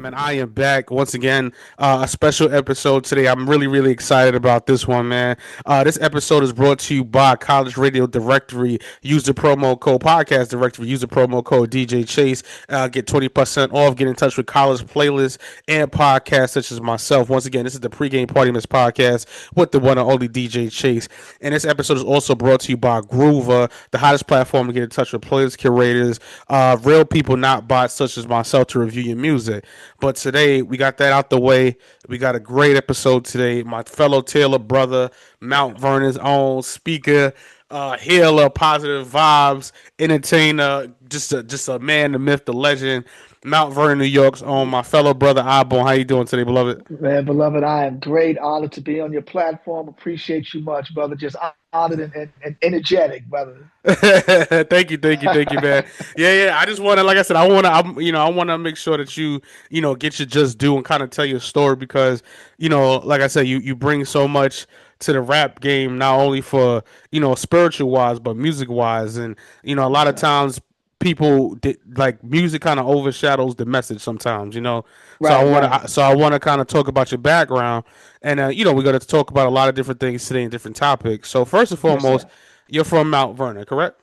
man. I am back once again. A special episode today. I'm really, really excited about this one, man. This episode is brought to you by College Radio Directory. Use the promo code Podcast Directory. Use the promo code DJ Chase. Get 20% off. Get in touch with college playlists and podcasts such as myself. Once again, this is the pregame Party Miss podcast with the one and only DJ Chase. And this episode is also brought to you by Groover, the hottest platform to get in touch with players, curators, real people, not bots such as myself, to review your music. But today we got that out the way. We got a great episode today. My fellow Taylor brother, Mount Vernon's own speaker, healer, positive vibes, entertainer, just a man, the myth, the legend. Mount Vernon, New York's own, my fellow brother Ibon. How you doing today, beloved? Man, beloved, I am great. Honored to be on your platform. Appreciate you much, brother. Just honored and energetic, brother. Thank you, man. Yeah. I just want to, like I said, I want to make sure that get your just due and kind of tell your story because, like I said, you bring so much to the rap game, not only for spiritual wise, but music wise, and a lot of times like music kind of overshadows the message sometimes. So I Right, want right. to so I want to kind of talk about your background, and we're going to talk about a lot of different things today and different topics. So first and Yes, foremost, sir. you're from Mount Vernon, correct?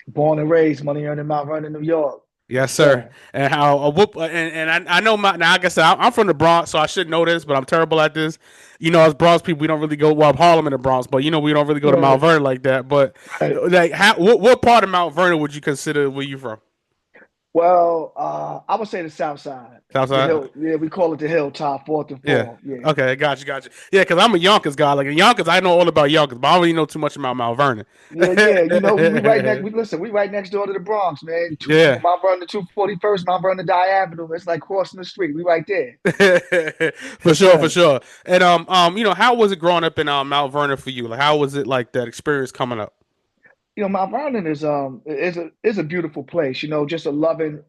Born and raised, money earned in Mount Vernon, New York. Yes, Yes, sir. sir. And how a whoop and I know my now. Like I said, I'm from the Bronx, so I should know this, but I'm terrible at this. As Bronx people, we don't really go well Harlem in the Bronx, but we don't really go to Mount Right, Vernon like that. But right. like, what part of Mount Vernon would you consider where you from? Well, I would say the South Side, the Southside. hill. Yeah, we call it the hilltop, fourth and Yeah. fourth. Yeah, Okay, got you. Yeah, because I'm a Yonkers guy. Like in Yonkers, I know all about Yonkers, but I don't really know too much about Mount Vernon. yeah. We right next. We listen. We right next door to the Bronx, man. Yeah. Mount Vernon, 241st, Mount Vernon Diagonal. It's like crossing the street. We right there. For Yes, sure, for sir. sure. And how was it growing up in Mount Vernon for you? Like, how was it like that experience coming up? Mount Vernon is a beautiful place. Just a loving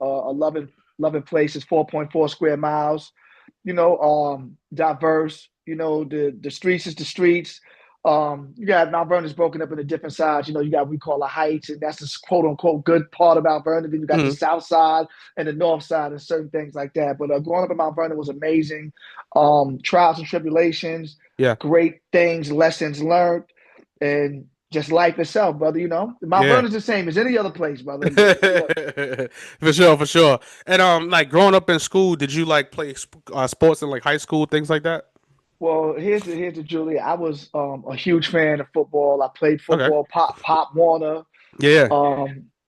place. It's 4.4 square miles. Diverse. The streets is the streets. You got Mount Vernon is broken up into different sides. You got what we call the Heights, and that's the quote unquote good part of Mount Vernon. Then you got the Hmm. South Side and the North Side and certain things like that. But growing up in Mount Vernon was amazing. Trials and tribulations, Yeah. great things, lessons learned, and just life itself, brother. Mount Yeah. Vernon's the same as any other place, brother. For sure, for sure. And like growing up in school, did you like play sports in like high school, things like that? Well, here's the Julia. I was a huge fan of football. I played Okay. football, Pop Warner. Yeah.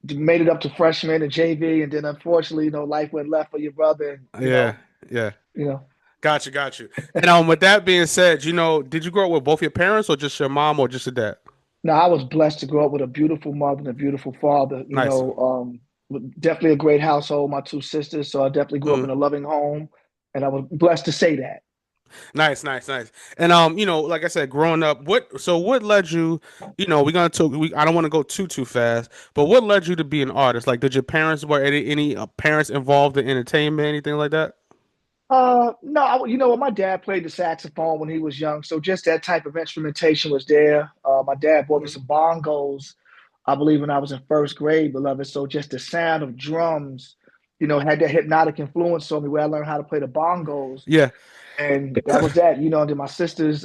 Made it up to freshman and JV, and then unfortunately, life went left for your brother, and Yeah. Yeah. you know. Got you. And with that being said, did you grow up with both your parents or just your mom or just your dad? Now, I was blessed to grow up with a beautiful mother and a beautiful father. Nice. Definitely a great household. My two sisters, so I definitely grew up Mm. in a loving home, and I was blessed to say that. Nice. And like I said, growing up, what led you, we're gonna talk I don't want to go too fast, but what led you to be an artist? Like did your parents were any parents involved in entertainment, anything like that? No, my dad played the saxophone when he was young, so just that type of instrumentation was there. My dad bought me Hmm. some bongos, I believe, when I was in first grade, beloved. So just the sound of drums, had that hypnotic influence on me where I learned how to play the bongos. Yeah. And that was that. And then my sisters,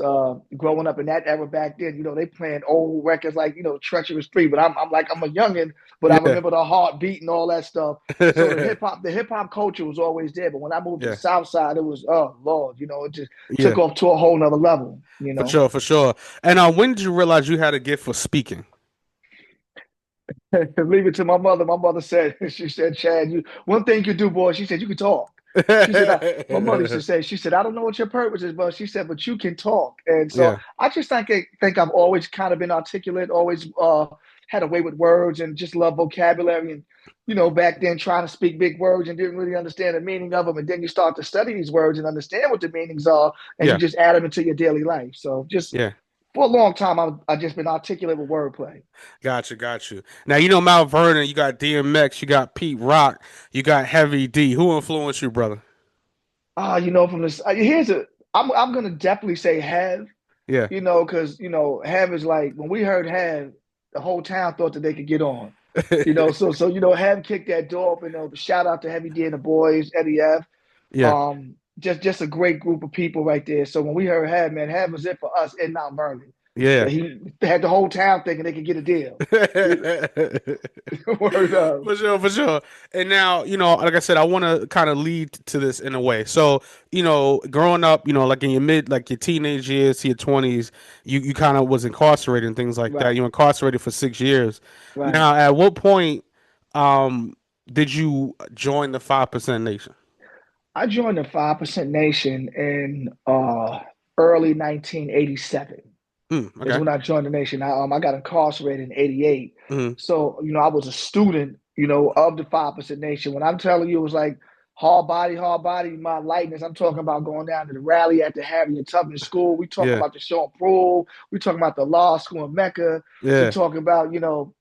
growing up in that era back then, they playing old records like, Treacherous Three. But I'm like, I'm a youngin', but I Yeah. remember the heartbeat and all that stuff. So the hip hop culture was always there. But when I moved to the Yeah. South Side, it was, oh Lord, it just took Yeah. off to a whole nother level. For sure. And when did you realize you had a gift for speaking? Leave it to my mother. My mother said, she said, Chad, one thing you do, boy, she said, you can talk. She said, my mother used to say, she said, I don't know what your purpose is, but she said, but you can talk. And so Yeah. I just think I've always kind of been articulate, always had a way with words and just love vocabulary. And, back then trying to speak big words and didn't really understand the meaning of them. And then you start to study these words and understand what the meanings are, and you Yeah. just add them into your daily life. So just Yeah. for a long time, I've just been articulate with wordplay. Got you. Now Mount Vernon, you got DMX, you got Pete Rock, you got Heavy D. Who influenced you, brother? From this, I'm gonna definitely say have, Yeah. because have is like when we heard have, the whole town thought that they could get on. So have kicked that door open. Shout out to Heavy D and the boys, Eddie F. Yeah. Just a great group of people right there. So when we heard Heaven was it for us in Mount Vernon. Yeah. He had the whole town thinking they could get a deal. Word up. For sure, for sure. And now, like I said, I want to kind of lead to this in a way. So, growing up, like in like your teenage years to your 20s, you kind of was incarcerated and things like that. Right, You were incarcerated for 6 years. right. Now, at what point did you join the 5% Nation? I joined the 5% Nation in early 1987. Is Okay. when I joined the nation. I got incarcerated in '88. Hmm. So I was a student, of the 5% Nation. When I'm telling you, it was like hard body, my lightness. I'm talking about going down to the rally at the Harriet Tubman School. We talking Yeah. about the Sean Proul. We talking about the law school in Mecca. We Yeah. talking about,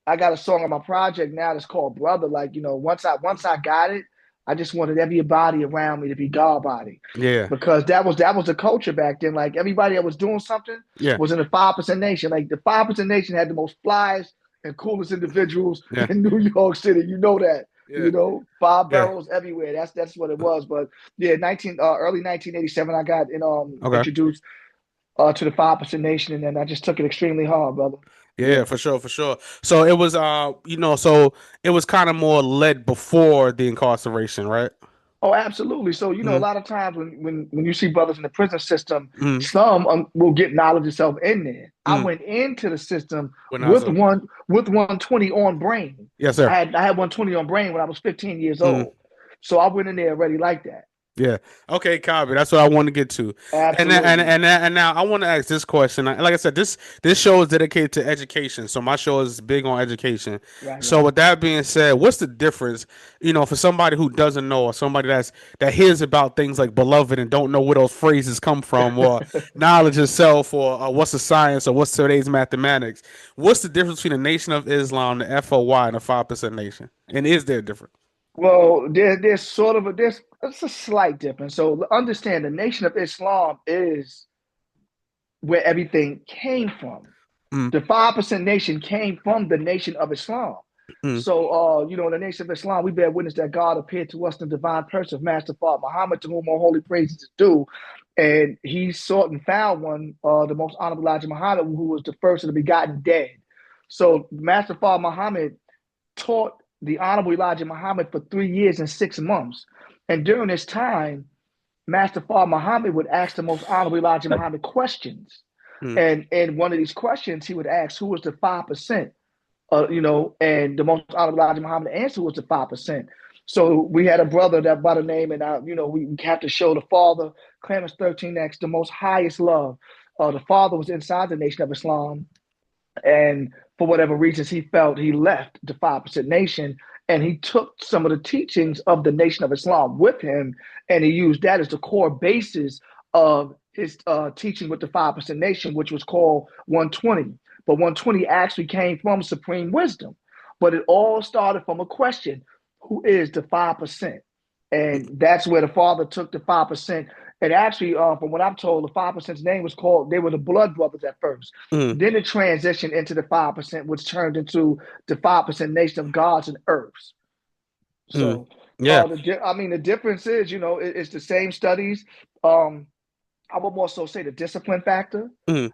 I got a song on my project now that's called Brother. Like, once I got it, I just wanted everybody around me to be God body Yeah. because that was the culture back then. Like everybody that was doing something Yeah. was in the 5% Nation. Like the 5% Nation had the most flyest and coolest individuals Yeah. in New York City. You know that. Yeah. Five Yeah. barrels everywhere. That's what it was. But yeah, early 1987, I got Okay. introduced to the 5% Nation, and then I just took it extremely hard, brother. Yeah, Yeah. for sure, for sure. So it was so it was kind of more led before the incarceration, right? Oh, absolutely. So, a Mm-hmm. lot of times when you see brothers in the prison system, Mm-hmm. some will get knowledge itself in there. I Mm-hmm. went into the system When I with was with 120 on brain. yes, I sir. had I had 120 on brain when I was 15 years Mm-hmm. old. So I went in there already like that. Yeah. Okay, copy. That's what I want to get to. Absolutely. And now I want to ask this question. Like I said, this show is dedicated to education. So my show is big on education. Right, So right. with that being said, what's the difference, for somebody who doesn't know or somebody that hears about things like beloved and don't know where those phrases come from or knowledge itself or what's the science or what's today's mathematics? What's the difference between the Nation of Islam, the FOY, and the 5% Nation? And is there a difference? Well, there's sort of there's it's a slight difference. So understand the Nation of Islam is where everything came from. Mm, The 5% Nation came from the Nation of Islam. mm, So, in the Nation of Islam, we bear witness that God appeared to us in the divine person of Master Father Muhammad, to whom all holy praises is due. And he sought and found one, the most honorable Elijah Muhammad, who was the first of the begotten dead. So, Master Father Muhammad taught the honorable Elijah Muhammad for 3 years and 6 months. And during this time, Master Father Muhammad would ask the most honorable Elijah Muhammad questions. mm, And one of these questions, he would ask, who was the 5%? And the most honorable Elijah Muhammad answer was the 5%. So we had a brother that by the name, and we have to show the father, Clarence 13X, the most highest love. The father was inside the Nation of Islam, and for whatever reasons, he felt he left the 5% Nation, and he took some of the teachings of the Nation of Islam with him, and he used that as the core basis of his teaching with the 5% Nation, which was called 120. But 120 actually came from supreme wisdom. But it all started from a question: who is the 5%? And that's where the father took the 5%. And actually, from what I'm told, the 5%'s name was called, they were the Blood Brothers at first. mm, Then it transitioned into the 5%, which turned into the 5% Nation of Gods and Earths. mm. So, Yeah. the difference is, it's the same studies. Um, I would more so say the discipline factor. Mm,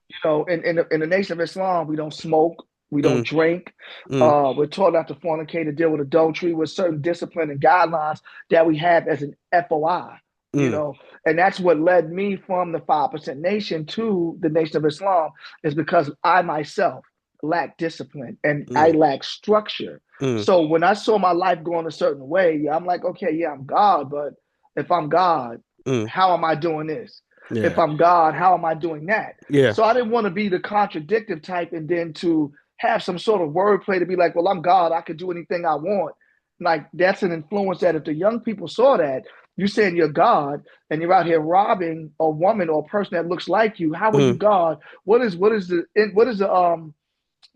In the Nation of Islam, we don't smoke, we don't mm, drink. mm, We're taught not to fornicate, to deal with adultery, with certain discipline and guidelines that we have as an FOI. mm, And that's what led me from the 5% Nation to the Nation of Islam, is because I myself lack discipline and I mm, lack structure. mm, So when I saw my life going a certain way, I'm like, okay, yeah, I'm God, but if I'm God, mm. how am I doing this? If Yeah. I'm God, how am I doing that? Yeah. So I didn't want to be the contradictive type and then to have some sort of wordplay to be like, well, I'm God, I could do anything I want. Like that's an influence that if the young people saw that, you saying you're God and you're out here robbing a woman or a person that looks like you, how are you Mm, God? What is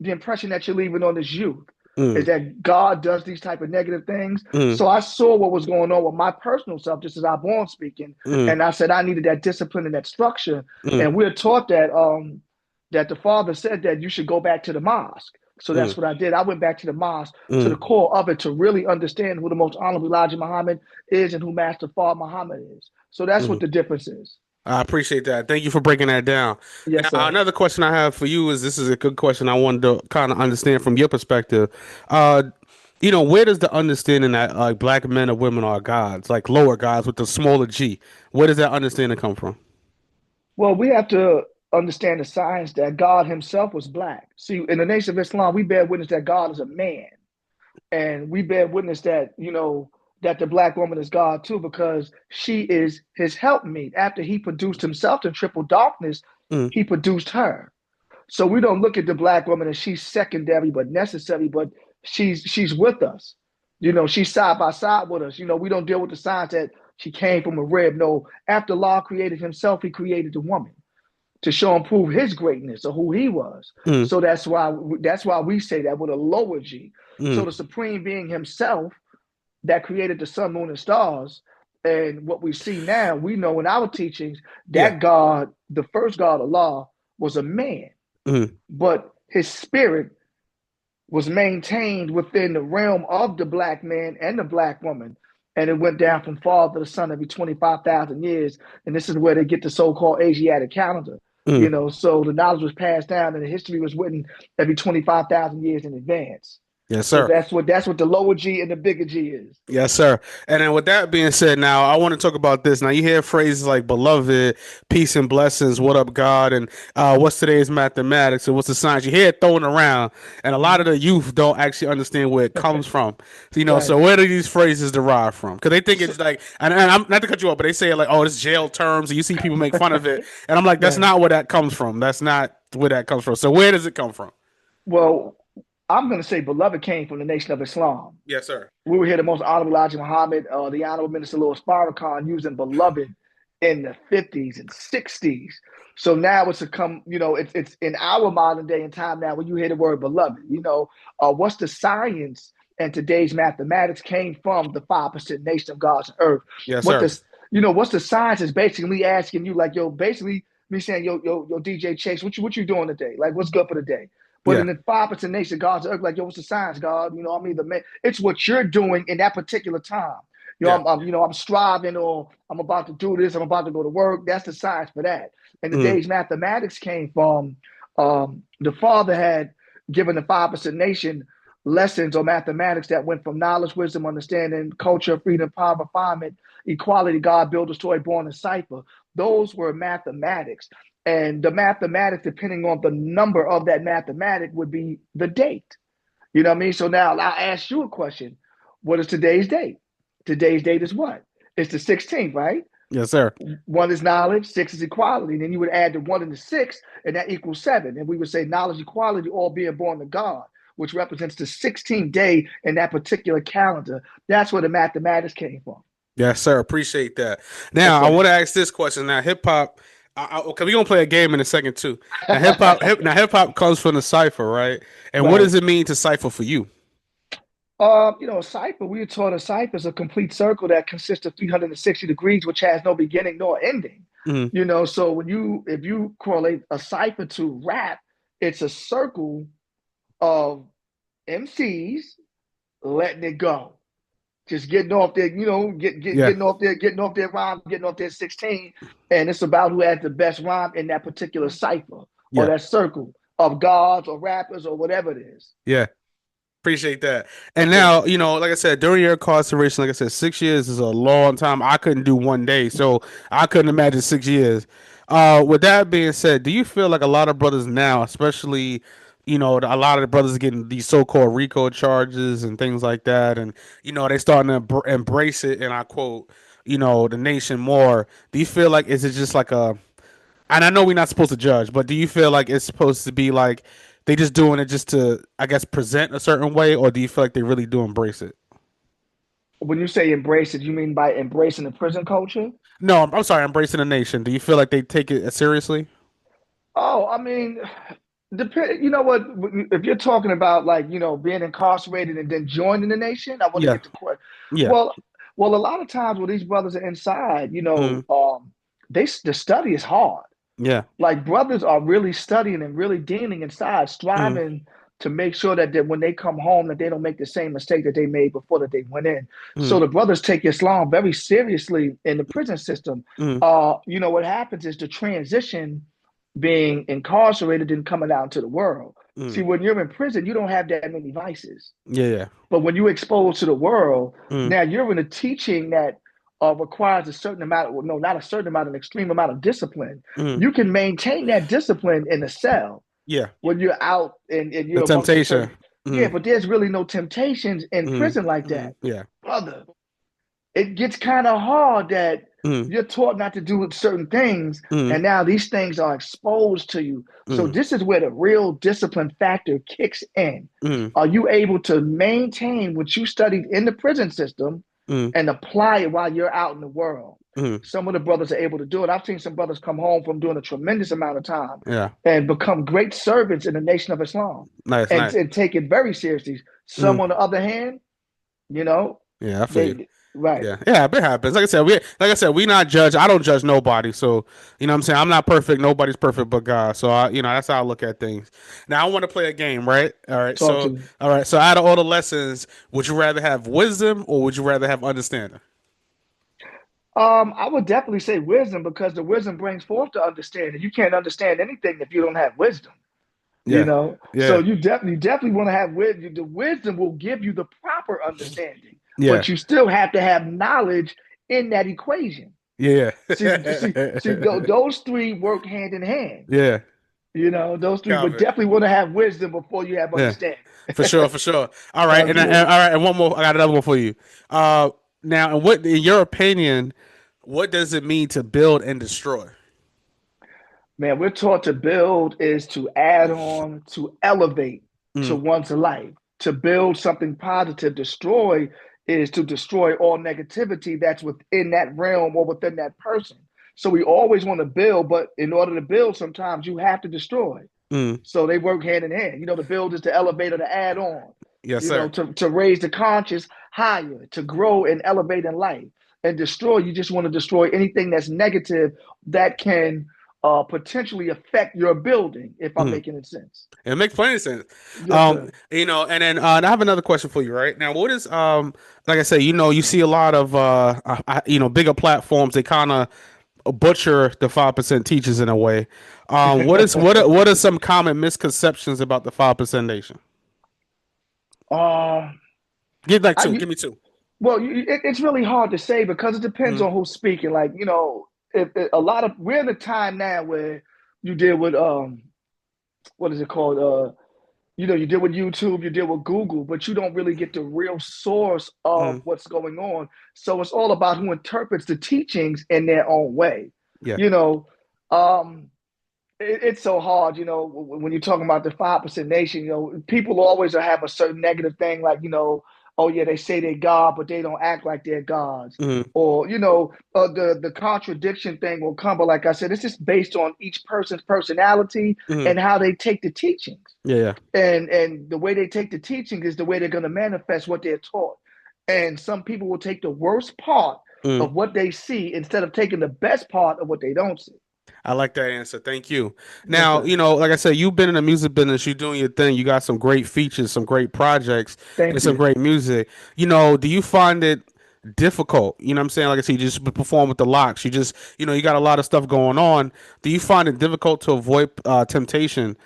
the impression that you're leaving on this youth? Is mm, that God does these type of negative things? mm, So I saw what was going on with my personal self, just as I born speaking, mm, and I said I needed that discipline and that structure. mm, And we're taught that that the Father said that you should go back to the mosque. So Mm, that's what I did. I went back to the mosque, to the mm, core of it, to really understand who the most honorable Elijah Muhammad is and who Master Fard Muhammad is. So that's what mm. the difference is. I appreciate that. Thank you for breaking that down. Yes, Now, sir. another question I have for you is this is a good question. I wanted to kind of understand from your perspective. Uh, where does the understanding that black men or women are gods, like lower gods with the smaller G, where does that understanding come from? Well, we have to understand the science that God Himself was black. See, in the Nation of Islam, we bear witness that God is a man, and we bear witness that that the black woman is God too, because she is His helpmeet. After He produced Himself in triple darkness, Mm, He produced her. So we don't look at the black woman as she's secondary but necessary, but she's with us. She's side by side with us. We don't deal with the science that she came from a rib. No, after Allah created Himself, He created the woman to show and prove His greatness of who He was. mm, So that's why we say that with a lower G. So mm. the supreme being Himself that created the sun, moon, and stars. And what we see now, we know in our teachings Yeah. that God, the first God, Allah, was a man, Mm, but his spirit was maintained within the realm of the black man and the black woman. And it went down from father to son every 25,000 years. And this is where they get the so called Asiatic calendar. mm. So the knowledge was passed down and the history was written every 25,000 years in advance. Yes, So sir. that's what the lower G and the bigger G is. Yes, sir. And then with that being said, now I want to talk about this. Now you hear phrases like beloved, peace and blessings, what up, God, and what's today's mathematics and what's the science. You hear it thrown around, and a lot of Mhm. the youth don't actually understand where it comes from. So Right. where do these phrases derive from? Because they think So, it's like, and I'm not to cut you off, but they say it like, oh, it's jail terms, and you see people make fun of it, and I'm like, that's right. not where that comes from. That's not where that comes from. So where does it come from? Well, I'm going to say beloved came from the Nation of Islam. Yes, sir. We were here the most honorable Elijah Muhammad, the Honorable Minister Louis Farrakhan using beloved in the 50s and 60s. So now it's it's in our modern day and time now when you hear the word beloved, what's the science and today's mathematics came from the 5% nation of God's earth. Yes, What sir. this, what's the science is basically me asking you, like, yo, basically me saying, yo, DJ Chase, what you doing today? Like, what's good for the day? But Yeah. in the 5% nation, God's earth, like, yo, what's the science, God? I mean, the man, it's what you're doing in that particular time. Yeah. I'm striving, or I'm about to do this. I'm about to go to work. That's the science for that. And the Mm, day's mathematics came from the father had given the 5% nation lessons or mathematics that went from knowledge, wisdom, understanding, culture, freedom, power, refinement, equality, God, build a story, born in cipher. Those were mathematics. And the mathematics, depending on the number of that mathematic, would be the date. You know what I mean? So now I'll ask you a question. What is today's date? Today's date is what? It's the 16th, right? yes, sir. One is knowledge, six is equality. Then you would add the one and the six, and that equals seven. And we would say knowledge, equality, all being born to God, which represents the 16th day in that particular calendar. That's where the mathematics came from. Yes, sir. Appreciate that. Yes, Now, I sir. want to ask this question. Now, hip hop. Okay, we're gonna play a game in a second too. Now, hip hop comes from the cipher, right? And what Right. does it mean to cipher for you? A cipher, we were taught a cipher is a complete circle that consists of 360 degrees, which has no beginning nor ending. Mm, So if you correlate a cipher to rap, it's a circle of MCs letting it go. Just getting off their, yeah, getting off their rhyme, getting off their 16. And it's about who has the best rhyme in that particular cipher or yeah, that circle of gods or rappers or whatever it is. yeah. Appreciate that. And Yes, sir. now, like I said, during your incarceration, like I said, 6 years is a long time. I couldn't do one day, so I couldn't imagine 6 years. With that being said, do you feel like a lot of brothers now, especially, a lot of the brothers getting these so-called RICO charges and things like that, and they starting to embrace it, and I quote, the nation more. Do you feel like is it just like a and I know we're not supposed to judge, but do you feel like it's supposed to be like they just doing it just to, I guess, present a certain way, or do you feel like they really do embrace it? When you say embrace it, you mean by embracing the prison culture? No, I'm sorry, embracing the nation. Do you feel like they take it seriously? Oh, I mean, depend. You know what? If you're talking about, like, being incarcerated and then joining the nation, I want to Yeah, get to court. yeah, Well, a lot of times when these brothers are inside, mm, the study is hard. yeah, Like, brothers are really studying and really dealing inside, mm, striving to make sure that when they come home that they don't make the same mistake that they made before that they went in. So mm, the brothers take Islam very seriously in the prison system. mm, What happens is the transition being incarcerated and coming out into the world. See, mm. when you're in prison, you don't have that many vices. Yeah, yeah. But when you expose to the world, Mm, now you're in a teaching that requires a certain amount, well, no, not a certain amount, an extreme amount of discipline. mm. You can maintain that discipline in a cell Yeah. when you're out and The you're amongst a temptation. certain, yeah, Mm, but there's really no temptations in mm, prison like mm. that. Yeah. Brother, it gets kind of hard that Mm, you're taught not to do certain things, mm, and now these things are exposed to you. So mm, this is where the real discipline factor kicks in. mm, Are you able to maintain what you studied in the prison system mm, and apply it while you're out in the world? mm. Some of the brothers are able to do it. I've seen some brothers come home from doing a tremendous amount of time Yeah. and become great servants in the nation of Islam Nice, nice. and take it very seriously. Some, Mm. on the other hand, you know, Yeah, I feel you. they right. Yeah, yeah, it happens. Like I said, we not judge. I don't judge nobody. So, you know what I'm saying? I'm not perfect. Nobody's perfect but God. So, that's how I look at things. Now, I want to play a game, right? All right. Talk So, to me. all right. So, out of all the lessons, would you rather have wisdom or would you rather have understanding? I would definitely say wisdom because the wisdom brings forth the understanding. You can't understand anything if you don't have wisdom, you Yeah. know. So Yeah. you definitely want to have wisdom. The wisdom will give you the proper understanding, Yeah. but you still have to have knowledge in that equation. Yeah. Those three work hand in hand. Yeah. Those three, but Copy. definitely want to have wisdom before you have Yeah. understanding. For sure. For sure. All right. And Absolutely. all right. And one more. I got another one for you. Now, in your opinion, what does it mean to build and destroy? Man, we're taught to build is to add on, to elevate to Mm, one's life, to build something positive. Destroy is to destroy all negativity that's within that realm or within that person. So we always want to build, but in order to build, sometimes you have to destroy. mm. So they work hand in hand. The build is to elevate or to add on, Yes, sir. to raise the conscious higher, to grow and elevate in life. And destroy, you just want to destroy anything that's negative that can potentially affect your building, if I'm Mm. making it sense. It makes plenty of sense. Yes, sir. And then I have another question for you, right? Now, what is like I say, you see a lot of bigger platforms, they kind of butcher the 5% teachers in a way. What are some common misconceptions about the 5% nation? uh, Give like two. I, Give me two. well, it's really hard to say because it depends Mm, on who's speaking. Like, if a lot of we're in a time now where you deal with what is it called? You deal with YouTube, you deal with Google, but you don't really get the real source of mm, what's going on. So it's all about who interprets the teachings in their own way. yeah. You know, um, it's so hard, when you're talking about the 5% nation, people always have a certain negative thing, like, oh yeah, they say they're God, but they don't act like they're gods. Mm, Or, the contradiction thing will come. But like I said, it's just based on each person's personality mm, and how they take the teachings. yeah. Yeah. And the way they take the teaching is the way they're going to manifest what they're taught. And some people will take the worst part Mm. of what they see instead of taking the best part of what they don't see. I like that answer. Thank you. Yes, Now, sir. like I said, you've been in the music business. You're doing your thing. You got some great features, some great projects, and Thank some you. great music. Do you find it difficult? You know what I'm saying? Like I said, you just perform with the locks. You got a lot of stuff going on. Do you find it difficult to avoid temptation,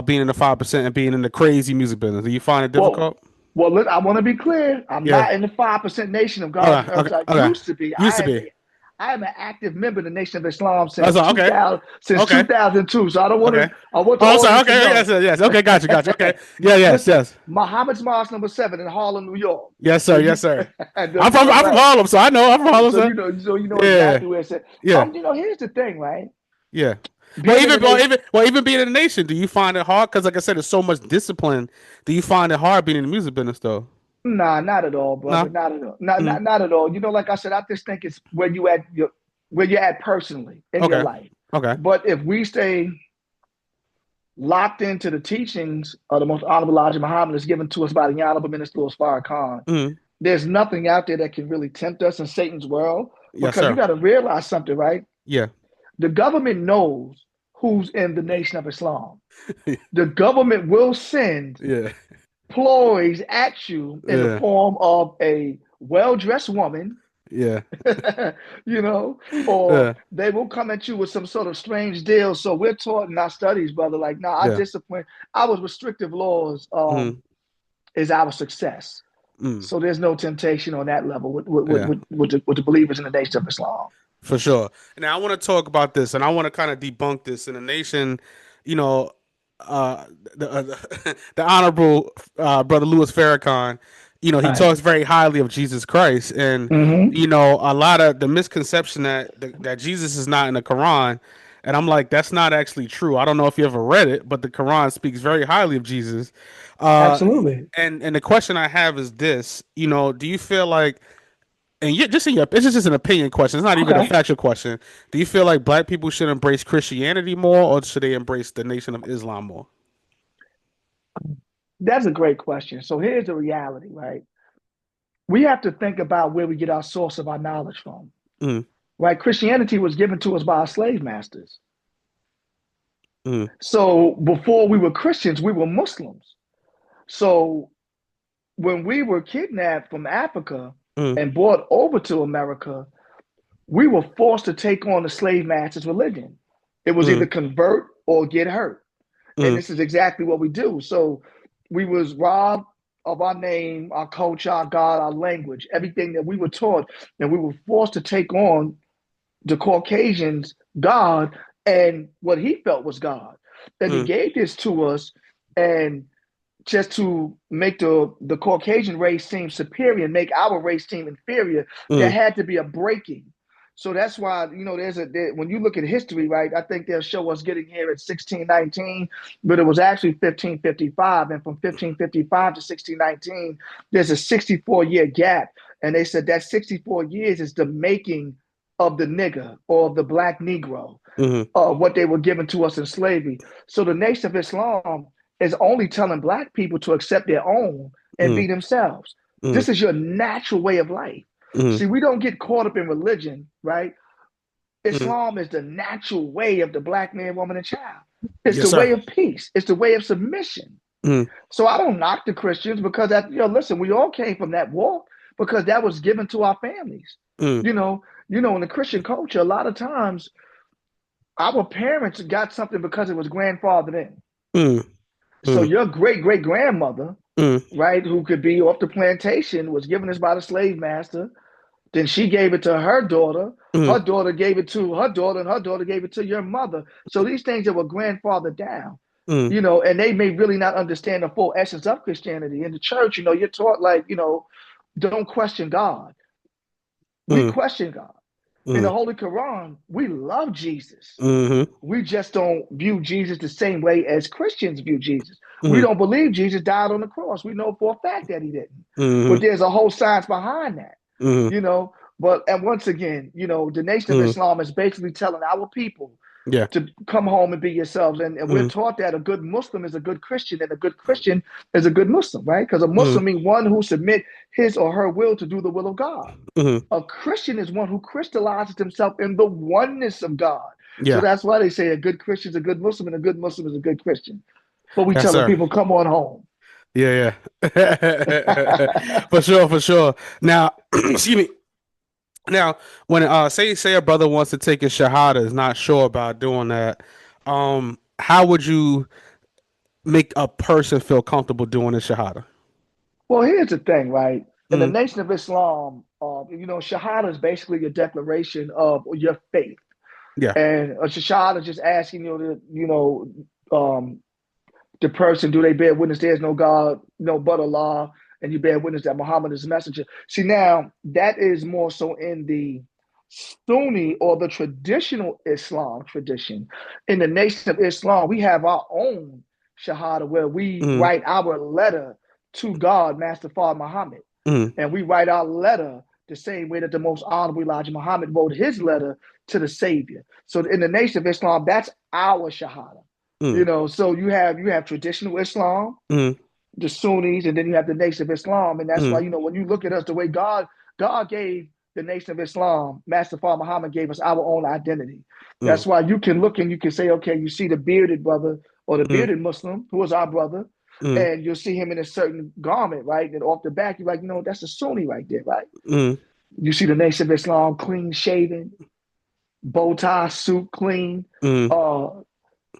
being in the 5% and being in the crazy music business? Do you find it Well, difficult? well, look, I want to be clear. I'm Yeah. not in the 5% nation of God's Okay. as Okay. I Okay. used to be. Used to be. I am an active member of the Nation of Islam That's since all. Okay. 2000, since Okay. 2002. So I don't want to. Okay. I want the Oh, I'm sorry. audience to Okay. Yes. know. Yes. Yes. Okay. Gotcha. Gotcha. Okay. Yeah. Yes. Listen, Yes. Muhammad's Mosque #7 in Harlem, New York. Yes, So sir. Yes, you, sir. I'm from right. Harlem, so I know. I'm from Harlem, So sir. you know Yeah. exactly where it's at. Yeah. Here's the thing, right? Yeah. Being in the nation, Even being in the nation, do you find it hard? Because like I said, there's so much discipline. Do you find it hard being in the music business though? nah, not at all, No. brother. Not at all. Not, Mm. not, not at all. Like I said, I just think it's where you're at personally in your Okay. life. Okay. But if we stay locked into the teachings of the most honorable Elijah Muhammad is given to us by the honorable minister of Farrakhan, Mm. there's nothing out there that can really tempt us in Satan's world Yes, because you sir. got to realize something, right? Yeah. The government knows who's in the Nation of Islam. The government will send Yeah. ploys at you in the Yeah. form of a well-dressed woman, Yeah. you know, or Yeah. they will come at you with some sort of strange deal. So we're taught in our studies, brother, like, nah, our Yeah. discipline, our restrictive laws Mm, is our success. mm, So there's no temptation on that level yeah. with the believers in the Nation of Islam. For sure. Now I want to talk about this, and I want to kind of debunk this in the nation. You know, uh, the honorable brother Louis Farrakhan. You know, he Right. talks very highly of Jesus Christ, and Mm-hmm. you know, a lot of the misconception that Jesus is not in the Quran, and I'm like, that's not actually true. I don't know if you ever read it, but the Quran speaks very highly of Jesus. Uh, Absolutely. and the question I have is this: you know, do you feel like and you just in your it's just an opinion question. It's not even a Okay. factual question. Do you feel like black people should embrace Christianity more, or should they embrace the Nation of Islam more? That's a great question. So here's the reality, right? We have to think about where we get our source of our knowledge from, Mm, right? Christianity was given to us by our slave masters. mm, So before we were Christians, we were Muslims. So when we were kidnapped from Africa mm, and brought over to America, we were forced to take on the slave master's religion. It was either mm, convert or get hurt. And mm, this is exactly what we do. So we was robbed of our name, our culture, our God, our language, everything that we were taught, and we were forced to take on the Caucasians' God and what he felt was God. And he mm, gave this to us, and just to make the Caucasian race seem superior and make our race seem inferior, there mm, had to be a breaking. So that's why, when you look at history, right, I think they'll show us getting here at 1619, but it was actually 1555. And from 1555 to 1619, there's a 64-year gap. And they said that 64 years is the making of the nigger or the black Negro, mm, what they were given to us in slavery. So the Nation of Islam is only telling black people to accept their own and mm, be themselves. mm, This is your natural way of life. mm, See, we don't get caught up in religion, right? mm. Islam is the natural way of the black man, woman, and child. It's Yes, the sir. way of peace. It's the way of submission. Mm, So I don't knock the Christians because listen, we all came from that walk because that was given to our families. mm, In the Christian culture, a lot of times our parents got something because it was grandfathered in. mm, So mm, your great great grandmother, mm, right, who could be off the plantation, was given this by the slave master. Then she gave it to her daughter. Her mm, daughter gave it to her daughter, and her daughter gave it to your mother. So these things that were grandfathered down, mm, and they may really not understand the full essence of Christianity. In the church, you're taught like, don't question God. We mm, question God. In the mm, Holy Quran, we love Jesus. mm, We just don't view Jesus the same way as Christians view Jesus. We mm, don't believe Jesus died on the cross. We know for a fact that he didn't. But mm, there's a whole science behind that, mm, you know. But and once again, the Nation of mm. Islam is basically telling our people Yeah. to come home and be yourselves. And we're Mm, taught that a good Muslim is a good Christian, and a good Christian is a good Muslim, right? Because a mm, Muslim means one who submit his or her will to do the will of God. mm. A Christian is one who crystallizes himself in the oneness of God. So Yeah. that's why they say a good Christian is a good Muslim and a good Muslim is a good Christian. But we Yes, telling sir. people, come on home. Yeah, yeah. For sure, for sure. Now, excuse me. Now, when say a brother wants to take his shahada, is not sure about doing that. How would you make a person feel comfortable doing a shahada? Well, here's the thing, right? In the Mm, Nation of Islam, Shahada is basically a declaration of your faith. yeah. And a Shahada is just asking the person, do they bear witness there is no God, no but Allah, and you bear witness that Muhammad is a messenger. See, now that is more so in the Sunni or the traditional Islam tradition. In the Nation of Islam, we have our own Shahada where we Mm, write our letter to God, Master Father Muhammad. mm, And we write our letter the same way that the most honorable Elijah Muhammad wrote his letter to the Savior. So in the Nation of Islam, that's our Shahada. mm, So you have traditional Islam, mm, the Sunnis, and then you have the Nation of Islam, and that's why mm, when you look at us, the way God gave the Nation of Islam, Master Fard Muhammad gave us our own identity. mm, That's why you can look and you can say, okay, you see the bearded brother or the mm, bearded Muslim, who is our brother, mm, and you'll see him in a certain garment, right? And off the back, you're like, that's a Sunni right there, right? mm, You see the Nation of Islam, clean shaven, bow tie, suit clean. mm, Uh,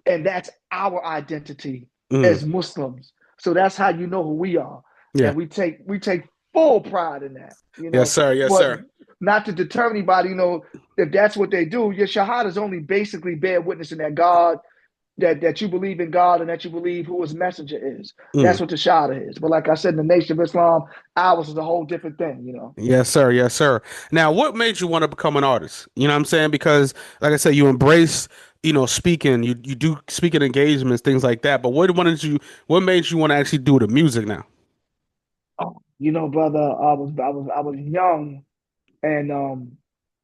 and that's our identity mm. as Muslims. So that's how you know who we are, Yeah. and we take full pride in that, Yes, sir. Yes, but sir. not to deter anybody. If that's what they do, your shahada is only basically bear witnessing that God, that you believe in God and that you believe who His messenger is. That's Mm. what the shahada is. But like I said, in the Nation of Islam, ours is a whole different thing. Yes, sir. Yes, sir. Now, what made you want to become an artist? You know what I'm saying? Because, like I said, you embrace, speaking. You do speaking engagements, things like that. But what made you want to actually do the music now? Oh, brother, I was young, and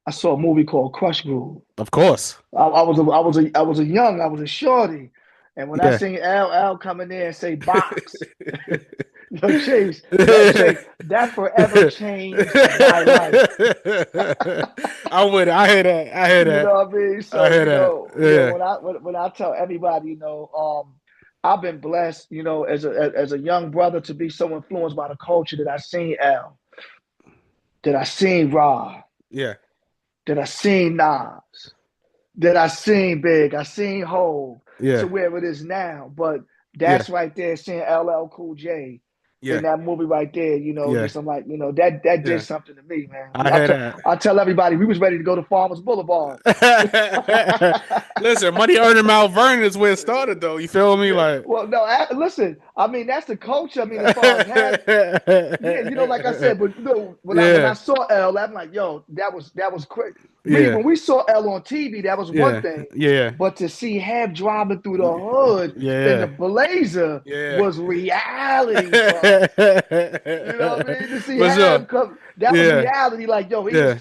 I saw a movie called Crush Groove. Of course. I was a shorty, and when I Yeah. seen L coming in and say box, yo Chase, yo Chase, that forever changed my life. I'm with it. I hear that. I hear You that. know what I mean? I So hear that. yeah, Yeah. when I tell everybody, I've been blessed, as a young brother to be so influenced by the culture that I seen L, that I seen Ra, Yeah. that I seen Nas, that I seen Big, I seen Hove to Yeah. where it is now. But Yeah. that's right there, seeing LL Cool J in Yeah. that movie right there, Yeah. just I'm like, that did Yeah. something to me, man. I hear that. I tell everybody we was ready to go to Farmers Boulevard. Listen, money earned in Mount Vernon is where it started, though. You feel me? Yeah, Like, well, no, listen, I mean that's the culture. I mean, as far as yeah, like I said, but when I yeah, saw L, I'm like, yo, that was crazy. yeah, When we saw L on TV, that was one yeah, thing, yeah, but to see Hab driving through the hood in the yeah, Blazer yeah. was reality for us. You know what I mean? To see For sure. Hab come, that was Yeah, reality. Like, yo, yeah,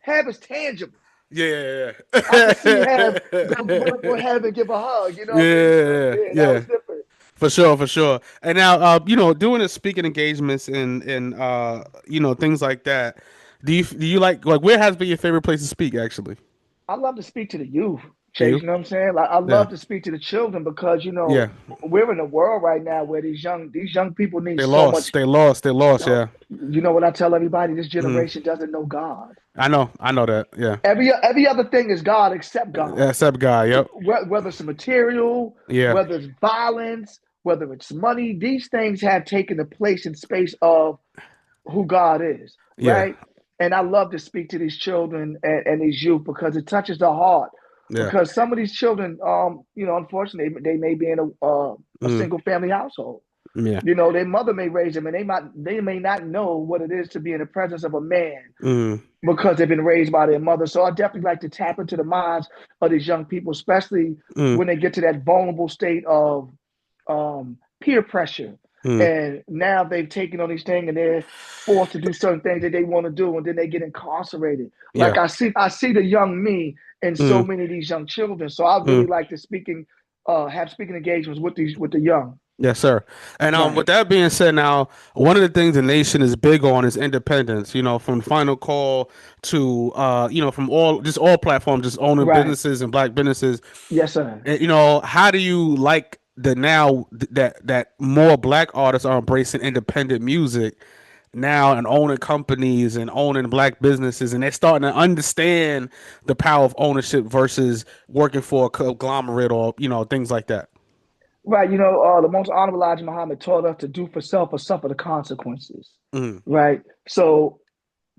Hab is tangible. yeah, I could see Hab yeah. go run up on Hab and give a hug. You know what I mean? So Yeah, yeah, that was yeah. different. For sure, for sure. And now, doing the speaking engagements and things like that. Do you like where has been your favorite place to speak actually? I love to speak to the youth, Chase. You? You know what I'm saying? Like I Yeah, love to speak to the children because yeah. we're in a world right now where these young people need They so lost. much. They lost. They lost. Yeah. You know what I tell everybody? This Mhm. generation doesn't know God. I know. I know that. Yeah. Every other thing is God except God. That's that guy. Yep. Whether it's material, Yeah. whether it's violence, whether it's money, these things have taken the place and space of who God is, Yeah. right? And I love to speak to these children and these youth because it touches the heart. Yeah. Because some of these children, unfortunately, they may be in a Mm. single family household. Yeah. Their mother may raise them, and they may not know what it is to be in the presence of a man Mm. because they've been raised by their mother. So I definitely like to tap into the minds of these young people, especially Mm. when they get to that vulnerable state of peer pressure. Mm. And now they've taken on these things and they're forced to do certain things that they want to do, and then they get incarcerated. Like Yeah. I see the young me in so Mm. many of these young children. So I really Mm. like to have speaking engagements with the young. Yes, sir. And with Right, that being said, now one of the things the nation is big on is independence. From Final Call to from all platforms, just owning right. businesses and black businesses. Yes, sir. And, how do you like that more black artists are embracing independent music now and owning companies and owning black businesses, and they're starting to understand the power of ownership versus working for a conglomerate or things like that. Right. The most honorable Elijah Muhammad taught us to do for self or suffer the consequences. Mm, Right. So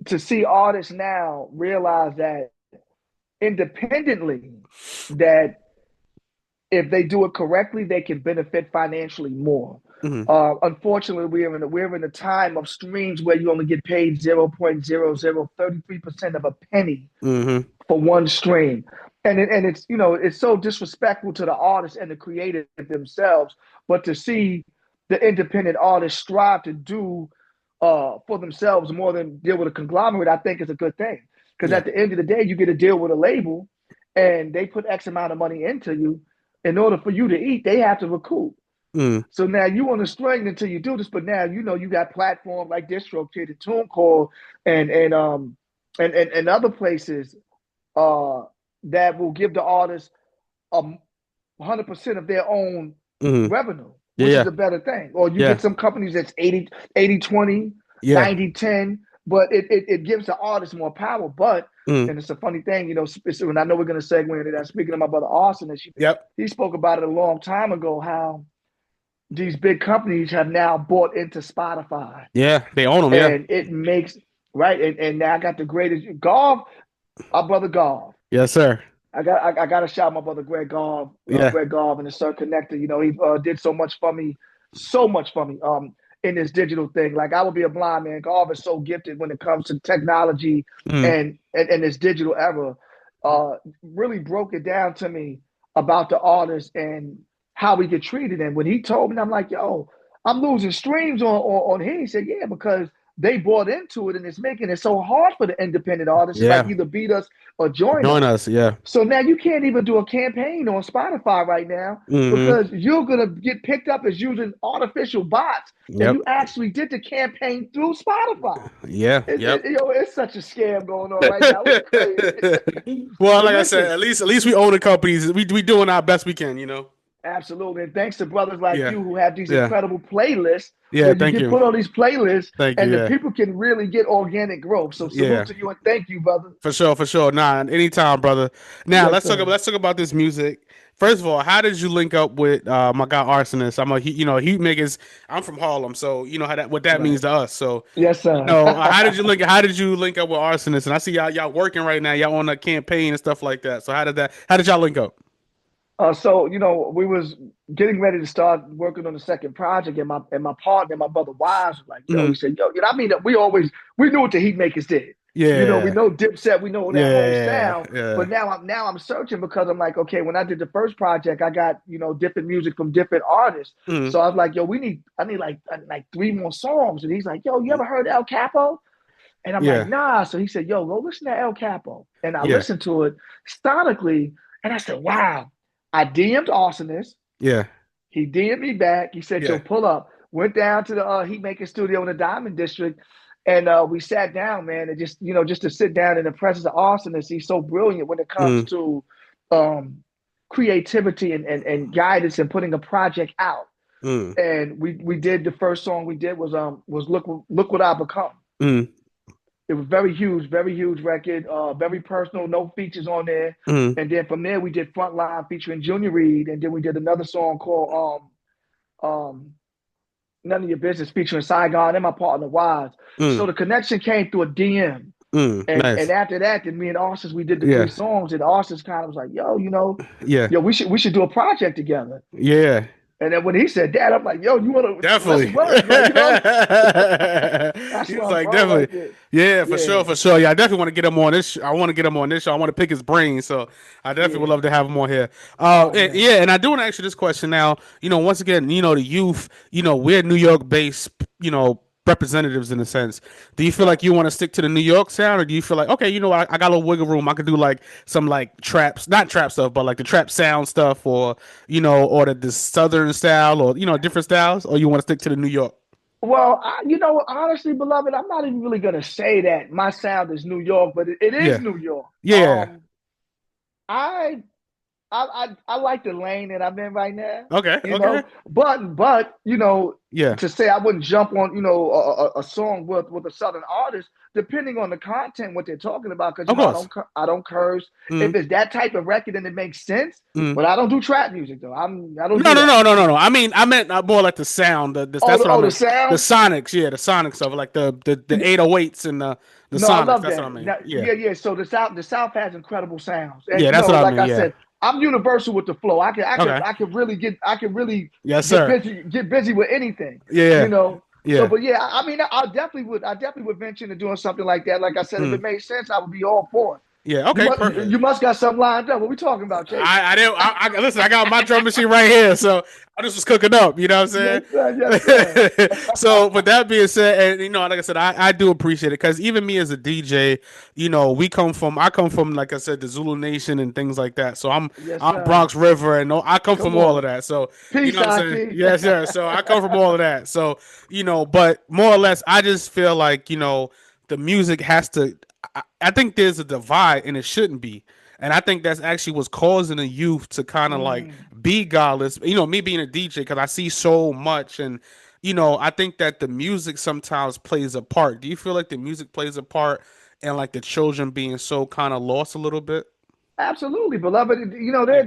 to see artists now realize that independently, that if they do it correctly, they can benefit financially more. mm, Unfortunately, we're in a time of streams where you only get paid 0.0033% of a penny mm, for one stream. It's so disrespectful to the artists and the creative themselves. But to see the independent artists strive to do for themselves more than deal with a conglomerate, I think is a good thing. Because yeah. at the end of the day, you get to deal with a label, and they put X amount of money into you. In order for you to eat, they have to recoup. Mm, So now you on the string until you do this, but now you got platform like DistroKid and TuneCore and and other places uh, that will give the artist 100% of their own Mm-hmm. revenue, Yeah, which is yeah, a better thing. Or you yeah, get some companies that's 80-20, yeah. 90-10, but it gives the artist more power. But, Mm. and it's a funny thing, and I know we're going to segue into that. Speaking of my brother Austin, Yep. he spoke about it a long time ago, how these big companies have now bought into Spotify, Yeah, they own them. Yeah. and it makes, right. And now I got the greatest golf, our brother Golf. Yes, sir. I got to shout my brother Yeah. Greg Gov and the Sir Connector. He did so much for me. In this digital thing, like I would be a blind man. Gov is so gifted when it comes to technology Mm. and this digital era. Really broke it down to me about the artist and how we get treated. And when he told me, I'm like, yo, I'm losing streams on here. He said, yeah, because they bought into it and it's making it so hard for the independent artists to like Yeah. either beat us or join Join us. us. Yeah. So now you can't even do a campaign on Spotify right now Mm-hmm. because you're gonna get picked up as using artificial bots, and Yep. you actually did the campaign through Spotify. Yeah. Yep. It's such a scam going on right now. It's crazy. Well, But like I said, listen, at least we own the companies. We doing our best we can. absolutely, and thanks to brothers like Yeah. you who have these Yeah. incredible playlists Yeah. where you Thank get you. put on these playlists, Thank you. and the Yeah. people can really get organic growth. So salute Yeah. to you and thank you, brother. For sure. For sure. Nah. Anytime, brother. Now Yes, let's talk. sir. Let's talk about this music. First of all, how did you link up with my guy Arsonist? Heat makers. I'm from Harlem, so you know what that means Right. to us. So Yes, sir. how did you link? How did you link up with Arsonist? And I see y'all working right now. Y'all on a campaign and stuff like that. So how did y'all link up? So we was getting ready to start working on the second project, and my partner, my brother Wise, was like, "Yo," he Mm. said, "Yo, I mean, we knew what the Heatmakers did. We Yeah. know Dipset, we know that whole Yeah. sound. Yeah. But now I'm searching because I'm like, okay, when I did the first project, I got different music from different artists. Mm. So I was like, yo, I need like three more songs. And he's like, yo, you ever heard El Capo? And I'm like, Yeah. nah. So he said, yo, go listen to El Capo. And I Yeah. listened to it sonically, and I said, wow. I DM'd Awesomeness. Yeah. He DM'd me back. He said, yo, Yeah. pull up. Went down to the Heatmaker studio in the Diamond District. And we sat down, man, and just to sit down in the presence of Awesomeness. He's so brilliant when it comes Mm. to creativity and guidance and putting a project out. Mm. And we did the first song we did was Look What I Become. Mm. It was very huge record, very personal, no features on there. Mm. And then from there we did Frontline featuring Junior Reed, and then we did another song called None of Your Business featuring Saigon and my partner Wise. So Mm. the connection came through a DM. Mm. And Nice. after that, then me and Austin, we did the Yeah. three songs, and Austin kind of was like, Yeah. we should do a project together. Yeah. And then when he said that, I'm like, yo, you want to let's Definitely. work, like, That's He what was I'm like, from right definitely. there. Yeah, for Yeah, sure, for sure. Yeah, I definitely want to get him on this. I want to get him on this show. I want to pick his brain. So I definitely would yeah. love to have him on here. Oh man. Yeah, and I do want to ask you this question now. Once again, the youth, we're New York based, representatives in a sense. Do you feel like you want to stick to the New York sound, or do you feel like, okay, I got a little wiggle room. I could do like some like traps, not trap stuff, but like the trap sound stuff, or or the southern style, or different styles, or you want to stick to the New York? Well, honestly, beloved, I'm not even really gonna say that my sound is New York, but it is Yeah, New York. yeah. I I like the lane that I'm in right now, Okay, you okay. know. But Yeah, to say I wouldn't jump on a song with a southern artist, depending on the content, what they're talking about, because of course. I don't curse. If Mm, it's that type of record, then it makes sense. mm. But I don't do trap music though. I don't No, do no, that. no, no, no, no. I meant more like the sound. That's what I The meant. The sound. sonics, yeah, the sonics of it, like the 808s and the No, I sonics. love That's what I that. mean. Now, Yeah, yeah. So the South has incredible sounds, and yeah, that's what I like mean. I Yeah. said, I'm universal with the flow. Okay. I can really Yes, sir. get busy with anything, you Yeah, know. So, yeah. but yeah, I mean, I definitely would venture into doing something like that. Like I said, if Mm. it made sense, I would be all for it. Yeah. Okay. Perfect. You must got something lined up. What we talking about, Chase? I didn't. Listen. I got my drum machine right here, so I just was cooking up. You know what I'm Yes, sir. Yes, sir. saying? So, with that being said, and like I said, I do appreciate it because even me as a DJ, I come from, like I said, the Zulu Nation and things like that. So Yes, I'm sir. Bronx River, and I come from Come all of on. that. So you Peace, know what I'm saying? Aki. Yes, sir. So I come from all of that. So but more or less, I just feel like the music has to. I think there's a divide and it shouldn't be. And I think that's actually what's causing the youth to kind of like Mm, be godless. You know, me being a DJ, because I see so much. And, you know, I think that the music sometimes plays a part. Do you feel like the music plays a part in like the children being so kind of lost a little bit? absolutely, beloved. You know, Yeah.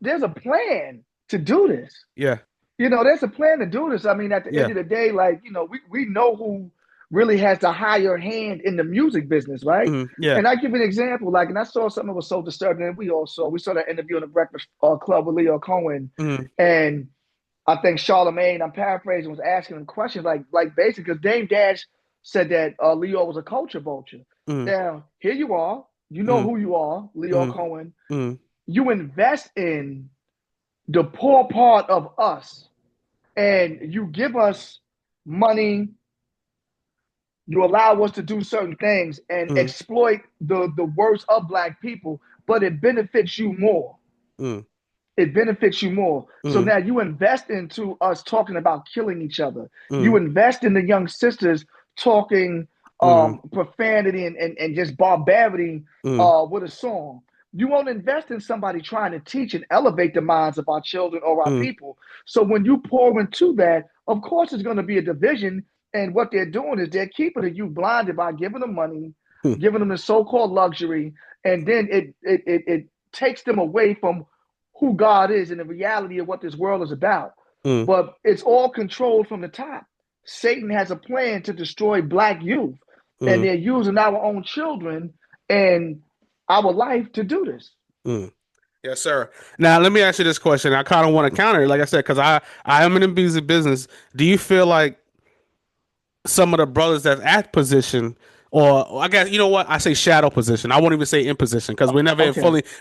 there's a plan to do this. Yeah. You know, there's a plan to do this. I mean, at the end Yeah. of the day, like, you know, we know who really has the higher hand in the music business, right? Yeah. And I give you an example, like, and I saw something that was so disturbing, and we saw that interview on the Breakfast Club with Leo Cohen, Mm, and I think Charlemagne, I'm paraphrasing, was asking him questions like basically because Dame Dash said that Leo was a culture vulture. mm, Now, here you are, you know mm, who you are, Leo mm, Cohen. mm, You invest in the poor part of us and you give us money, you allow us to do certain things and mm, exploit the worst of black people, but it benefits you more. mm, It benefits you more. So mm, now you invest into us talking about killing each other. You mm, invest in the young sisters talking mm, profanity and just barbarity mm, with a song. You won't invest in somebody trying to teach and elevate the minds of our children or our mm, people. So when you pour into that, of course, it's going to be a division. And what they're doing is they're keeping the youth blinded by giving them money, mm, giving them the so-called luxury, and then it takes them away from who God is and the reality of what this world is about. mm, But it's all controlled from the top. Satan has a plan to destroy black youth, and mm, they're using our own children and our life to do this. mm. Yes, sir. Now, let me ask you this question. I kind of want to counter it, like I said, because I am in the music business. Do you feel like some of the brothers that's at position, or I guess you know what I say, shadow position? I won't even say in position because Okay,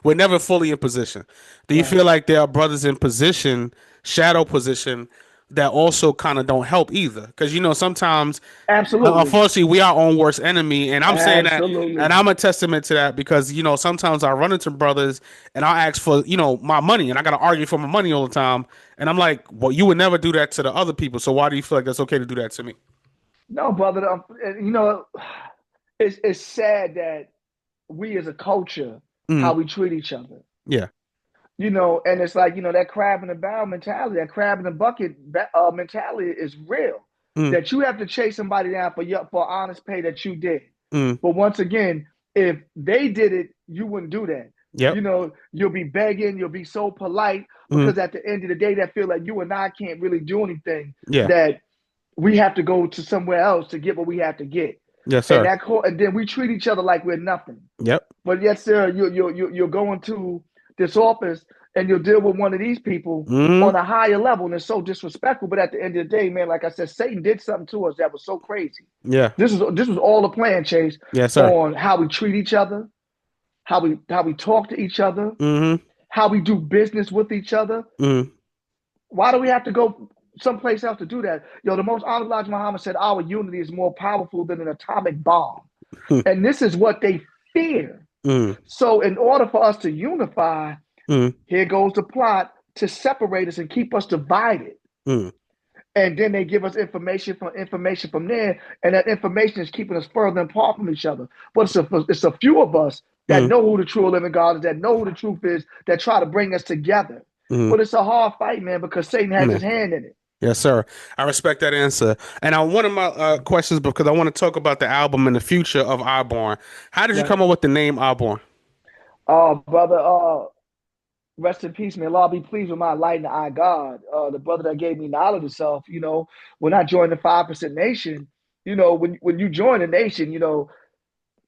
we're never fully in position. Do you right. feel like there are brothers in position, shadow position, that also kind of don't help either? Because you know sometimes Absolutely. unfortunately, we our own worst enemy, and I'm saying that, and Absolutely. I'm a testament to that because you know sometimes I run into brothers and I ask for my money, and I got to argue for my money all the time, and I'm like, well, you would never do that to the other people, so why do you feel like that's okay to do that to me? No, brother. You know, it's sad that we as a culture, how Mm, we treat each other. yeah. You know, and it's like, you know, that crab in the barrel mentality, that crab in the bucket mentality is real. Mm, That you have to chase somebody down for honest pay that you did. mm, But once again, if they did it, you wouldn't do that. You yep. know, you'll be begging, you'll be so polite Mm, because at the end of the day, that feel like you and I can't really do anything. yeah. That we have to go to somewhere else to get what we have to get, Yes, and sir. and then we treat each other like we're nothing. Yep. But yes, sir, you'll go into this office and you'll deal with one of these people Mm, on a higher level, and it's so disrespectful. But at the end of the day, man, like I said, Satan did something to us that was so crazy. yeah. This was all a plan, Chase, Yes, sir. on how we treat each other, how we talk to each other, Mm, how we do business with each other. mm, Why do we have to go someplace else to do that? Yo, the most honorable Elijah Muhammad said, "Our unity is more powerful than an atomic bomb," and this is what they fear. mm, So, in order for us to unify, mm, here goes the plot to separate us and keep us divided. mm, And then they give us information from there, and that information is keeping us further apart from each other. But it's a few of us that mm, know who the true living God is, that know who the truth is, that try to bring us together. mm. But it's a hard fight, man, because Satan has his Man. hand in it. Yes, sir. I respect that answer. And one of my questions, because I want to talk about the album and the future of Osborne. How did you Right. come up with the name Osborne? Brother, rest in peace, may Allah be pleased with my light and eye God. The brother that gave me knowledge of self, you know, when I joined the 5% Nation, you know, when you join a nation, you know,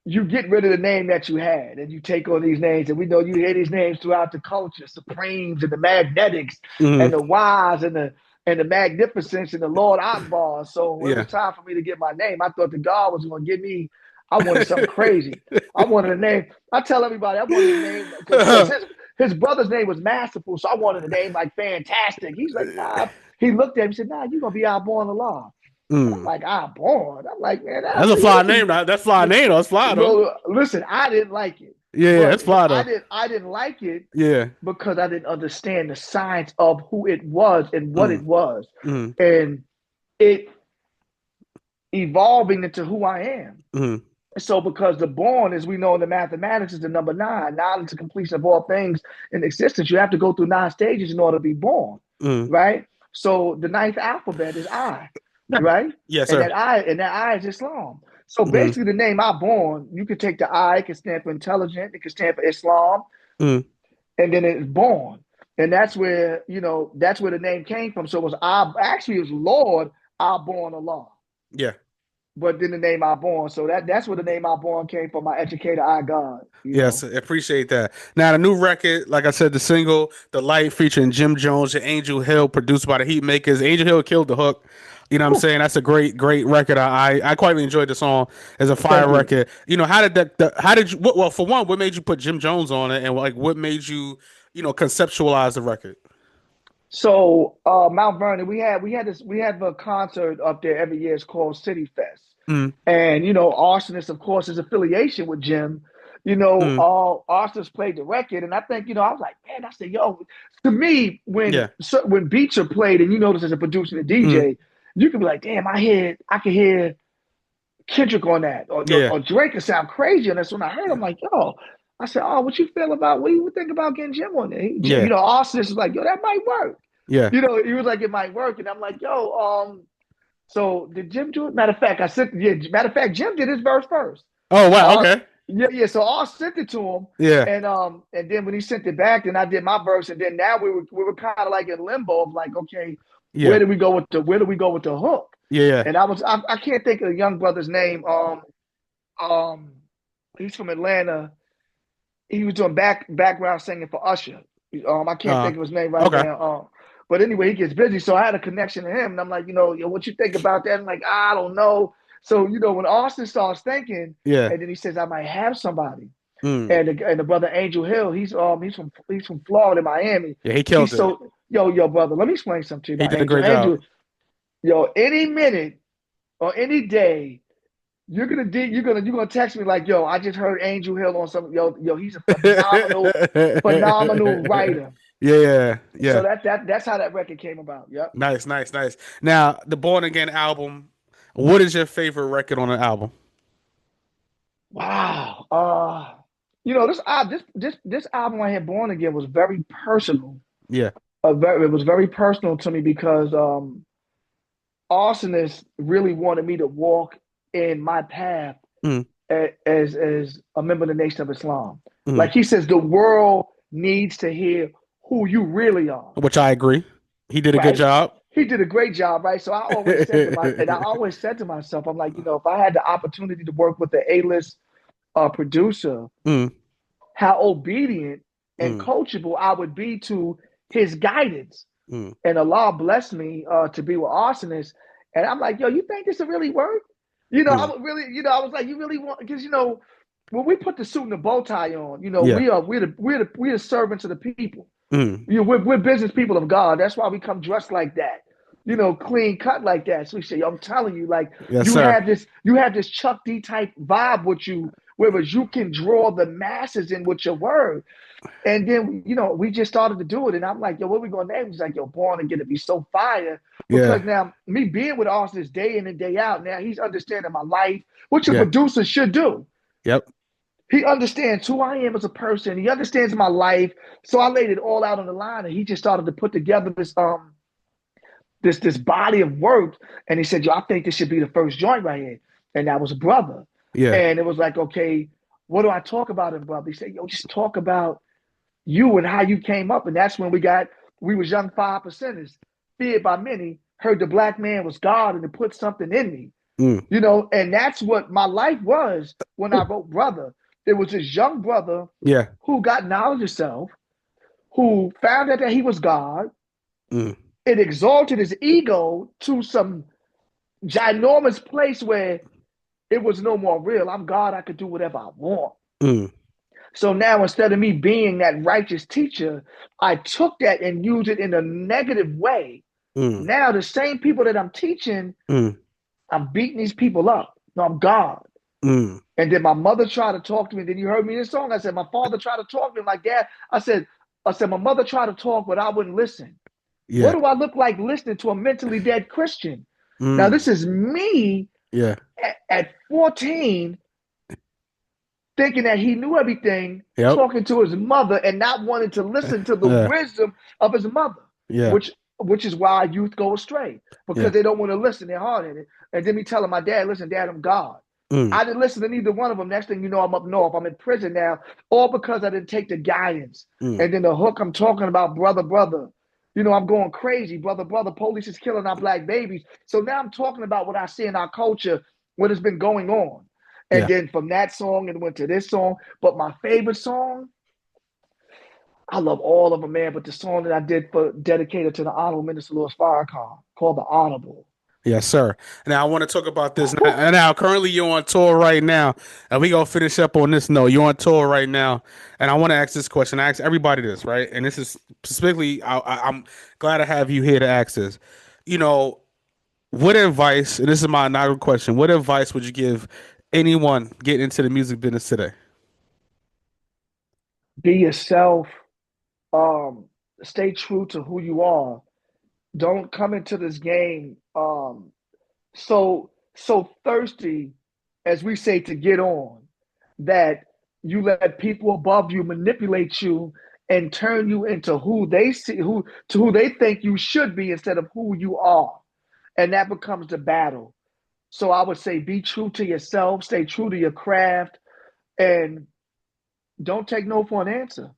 you get rid of the name that you had and you take on these names. And we know you hear these names throughout the culture, Supremes and the Magnetics and Mm, the Wise and the Magnificence and the Lord Akbar. So when it yeah. was time for me to get my name, I thought the God was going to give me, I wanted something crazy. I wanted a name. I tell everybody I wanted a name because his brother's name was Masterful. So I wanted a name like Fantastic. He's like, nah. He looked at him and said, nah, you're going to be Outborn Allah. I'm Mm. like, Outborn. I'm like, man, That's a fly name. That's fly name. That's fly though. well, listen, I didn't like it, Yeah, yeah, but that's fly I though. didn't. I didn't like it Yeah. because I didn't understand the science of who it was and what Mm, it was, mm, and it evolving into who I am. mm. So because the born, as we know in the mathematics, is the number nine. Nine is the completion of all things in existence. You have to go through 9 stages in order to be born, Mm. right? So the ninth alphabet is I, right? Yes, And sir. that I is Islam. So Mm. basically, the name I born, you could take the I, it can stand for intelligent, it can stand for Islam, Mm. and then it's born. And that's where, that's where the name came from. So it was I, actually it was Lord, I born Allah. Yeah. But then the name I born. So that's where the name I born came from, my educator, I God. Yes, I appreciate that. Now the new record, like I said, the single, "The Light," featuring Jim Jones and Angel Hill, produced by the Heatmakers. Angel Hill killed the hook. You know what I'm Whew, saying? That's a great record. I quite enjoyed the song as a fire thank you. record. How did how did you, well, for one, what made you put Jim Jones on it, and like what made you, conceptualize the record? So Mount Vernon, we have a concert up there every year. It's called City Fest. Mm, And Arsonist, of course, is affiliation with Jim. mm, Arsonist played the record, and I think I was like, man, I said, yo, to me, when yeah. beats are played, and you notice as a producer and a Mm, DJ, you can be like, damn, I can hear Kendrick on that, yeah. or Drake can sound crazy. And that's when I heard, I'm like, yo, I said, oh, what do you think about getting Jim on there? Yeah. Arsonist is like, yo, that might work. Yeah. He was like, it might work, and I'm like, yo, so did Jim do it? Matter of fact, matter of fact, Jim did his verse first. Oh wow. Uh, Okay. yeah, yeah. So I sent it to him, Yeah. and then when he sent it back, then I did my verse, and then now we were kind of like in limbo of like, okay, Yeah. where do we go with the hook? Yeah. Yeah. And I can't think of the young brother's name. Um, he's from Atlanta. He was doing background singing for Usher. I can't Uh. think of his name right Okay. now. But anyway, he gets busy, so I had a connection to him, and I'm like, yo, what you think about that? I'm like, I don't know. So when Austin starts thinking, Yeah. and then he says, I might have somebody, Mm. and the brother Angel Hill, he's from Florida, Miami. Yeah. He He's killed it. so yo brother. Let me explain something to you He about did a Angel. great job. Angel, yo, any minute or any day you're gonna text me like, yo, I just heard Angel Hill on something. Yo, he's a phenomenal writer. Yeah, So yeah. that's how that record came about. Yep. Nice, nice, nice. Now, the Born Again album, what is your favorite record on the album? Wow. This album I had, Born Again, was very personal. Yeah. It was very personal to me because Arsonist really wanted me to walk in my path Mm, as a member of the Nation of Islam. mm. Like he says, the world needs to hear who you really are, Which I agree. He did a good right? job. He did a great job, right? So I always said to myself, I'm like, if I had the opportunity to work with the A-list producer, Mm, how obedient and mm, coachable I would be to his guidance. mm, And Allah blessed me to be with Arsonist. And I'm like, yo, you think this will really work? I mm. would really, I was like, you really want, because when we put the suit and the bow tie on, Yeah. we're the servants of the people. Mm. We're business people of God. That's why we come dressed like that. Clean cut like that. So we say, I'm telling you, like Yes, you sir. have this Chuck D type vibe with you, whereas you can draw the masses in with your word. And then, we just started to do it. And I'm like, yo, what are we going to name? He's like, yo, Born Again to be so fire. Yeah. Because now, me being with Austin this day in and day out, now he's understanding my life, which a Yeah. producer should do. Yep. He understands who I am as a person. He understands my life. So I laid it all out on the line, and he just started to put together this body of work. And he said, yo, I think this should be the first joint right here. And that was Brother. Yeah. And it was like, okay, what do I talk about in Brother? He said, yo, just talk about you and how you came up. And that's when we was young 5%ers, feared by many, heard the black man was God and to put something in me. Mm. And that's what my life was when I wrote Brother. It was this young brother Yeah. who got knowledge of self, who found out that he was God. Mm. It exalted his ego to some ginormous place where it was no more real. I'm God, I could do whatever I want. Mm. So now instead of me being that righteous teacher, I took that and used it in a negative way. Mm. Now the same people that I'm teaching, Mm. I'm beating these people up. No, I'm God. Mm. And then my mother tried to talk to me. Then you heard me in the song. I said, my father tried to talk to me like that. I said, my mother tried to talk, but I wouldn't listen. What Yeah. do I look like listening to a mentally dead Christian? Now, Mm. this is me Yeah. at 14 thinking that he knew everything, Yep. talking to his mother and not wanting to listen to the wisdom of his mother, Yeah. which is why youth go astray Yeah. because they don't want to listen. They're hard in it. And then me telling my dad, listen, Dad, I'm God. Mm. I didn't listen to neither one of them. Next thing you know, I'm up north. I'm in prison now, all because I didn't take the guidance. Mm. And then the hook I'm talking about, brother. You know, I'm going crazy, brother. Police is killing our black babies. So now I'm talking about what I see in our culture, what has been going on. And Yeah. then from that song, it went to this song. But my favorite song, I love all of them, man. But the song that I did for dedicated to the Honorable Minister Louis Farrakhan, called The Honorable. Yes, sir. Now I want to talk about this. Now, currently you're on tour right now, and we gonna finish up on this note. You're on tour right now, and I want to ask this question. I ask everybody this, right? And this is specifically, I'm glad to have you here to ask this. You know, what advice? And this is my inaugural question. What advice would you give anyone getting into the music business today? Be yourself. Stay true to who you are. Don't come into this game so thirsty, as we say, to get on, that you let people above you manipulate you and turn you into who they see, who they think you should be instead of who you are. And that becomes the battle. So I would say be true to yourself, stay true to your craft, and don't take no for an answer.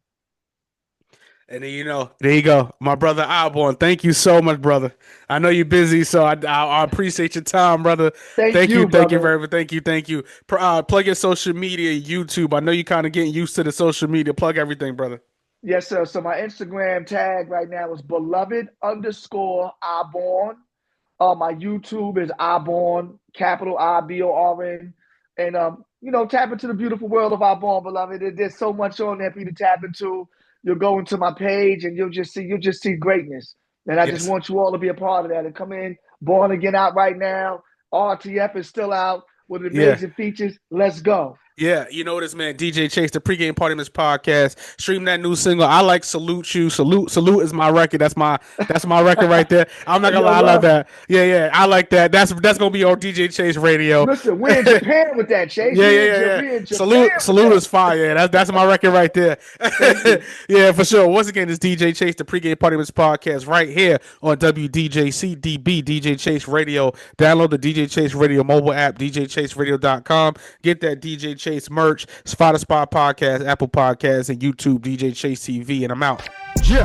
And then, there you go, my brother Alborn. Thank you so much, brother. I know you're busy, so I appreciate your time, brother. Thank you, Thank you brother. very much. Thank you. Plug your social media, YouTube. I know you're kind of getting used to the social media. Plug everything, brother. Yes, sir. So my Instagram tag right now is beloved_Iborn. My YouTube is Iborn, capital IBORN. And tap into the beautiful world of Iborn, beloved. There's so much on there for you to tap into. You'll go into my page and you'll just see greatness. And I just Yes. want you all to be a part of that and come in. Born Again out right now. RTF is still out with amazing features. Let's go. Yeah, you know this, man. DJ Chase, the pregame party in this podcast. Stream that new single. I like Salute You. Salute is my record. That's my record right there. I'm not gonna lie, I love that. Yeah, I like that. That's gonna be on DJ Chase Radio. Listen, we're in Japan with that, Chase. Yeah. We're in Salute that. is fire. Yeah, that's my record right there. Yeah, for sure. Once again, it's DJ Chase, the pregame party in this podcast, right here on WDJCDB, DJ Chase Radio. Download the DJ Chase Radio mobile app, DJChaseRadio.com. Get that DJ Chase merch, Spotify podcast, Apple Podcasts, and YouTube, DJ Chase TV. And I'm out. Yeah.